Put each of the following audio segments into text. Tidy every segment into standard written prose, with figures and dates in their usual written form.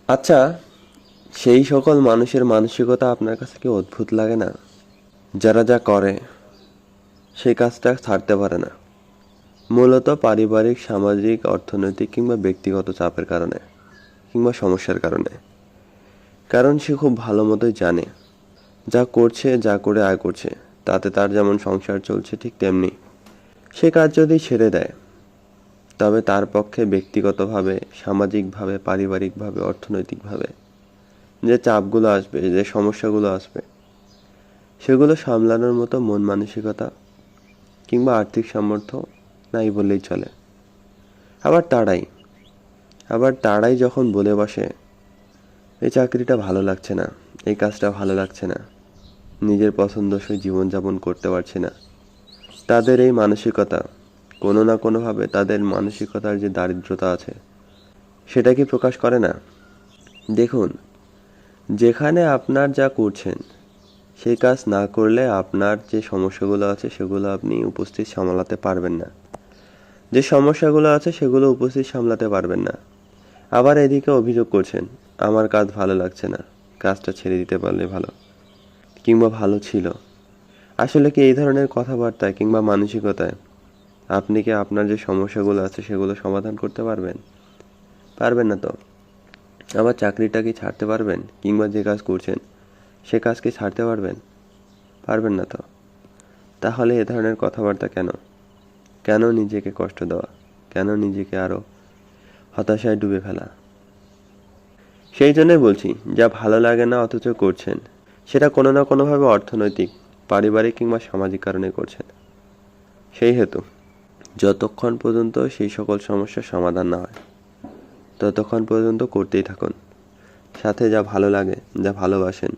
আচ্ছা, সেই সকল মানুষের মানসিকতা আপনার কাছে কি অদ্ভুত লাগে না? যারা যা করে সেই কাজটা ছাড়তে পারে না, মূলত পারিবারিক, সামাজিক, অর্থনৈতিক কিংবা ব্যক্তিগত চাপের কারণে কিংবা সমস্যার কারণে। কারণ সে খুব ভালো মতোই জানে যা করছে, যা করে আয় করছে, তাতে তার যেমন সংসার চলছে ঠিক তেমনি সে কাজ যদি ছেড়ে দেয় তবে তার পক্ষে ব্যক্তিগতভাবে, সামাজিকভাবে, পারিবারিকভাবে, অর্থনৈতিকভাবে যে চাপগুলো আসবে, যে সমস্যাগুলো আসবে, সেগুলো সামলানোর মতো মন মানসিকতা কিংবা আর্থিক সামর্থ্য নাই বললেই চলে। আবার তারাই যখন বলে বসে এই চাকরিটা ভালো লাগছে না, এই কাজটা ভালো লাগছে না, নিজের পছন্দসই জীবনযাপন করতে পারছে না, তাদের এই মানসিকতা কোনো না কোনোভাবে তাদের মানসিকতার যে দারিদ্রতা আছে সেটা কি প্রকাশ করে না? দেখুন, যেখানে আপনার যা করছেন সেই কাজ না করলে আপনার যে সমস্যাগুলো আছে সেগুলো আপনি উপস্থিত সামলাতে পারবেন না, যে সমস্যাগুলো আছে সেগুলো উপস্থিত সামলাতে পারবেন না। আবার এদিকে অভিযোগ করছেন আমার কাজ ভালো লাগছে না, কাজটা ছেড়ে দিতে পারলে ভালো, কিংবা ভালো ছিল। আসলে কি এই ধরনের কথাবার্তায় কিংবা মানসিকতায় আপনি কি আপনার যে সমস্যাগুলো আছে সেগুলো সমাধান করতে পারবেন? পারবেন না তো। আবার চাকরিটা কি ছাড়তে পারবেন? কিংবা যে কাজ করছেন সে কাজ কি ছাড়তে পারবেন? পারবেন না তো। তাহলে এ ধরনের কথাবার্তা কেন? কেন নিজেকে কষ্ট দেওয়া? কেন নিজেকে আরো হতাশায় ডুবে ফেলা? সেই জন্যই বলছি, যা ভালো লাগে না অথচ করছেন সেটা কোনো না কোনোভাবে অর্থনৈতিক, পারিবারিক কিংবা সামাজিক কারণে করছেন। সেই হেতু যতক্ষণ পর্যন্ত সেই সকল সমস্যার সমাধান না হয় ততক্ষণ পর্যন্ত করতেই থাকুন। সাথে যা ভালো লাগে, যা ভালোবাসেন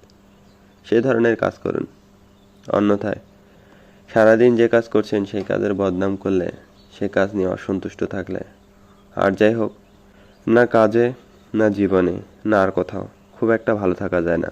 সে ধরনের কাজ করুন। অন্যথায় সারাদিন যে কাজ করছেন সেই কাজের বদনাম করলে, সে কাজ নিয়ে অসন্তুষ্ট থাকলে, আর যাই হোক, না কাজে, না জীবনে, না আর কোথাও খুব একটা ভালো থাকা যায় না।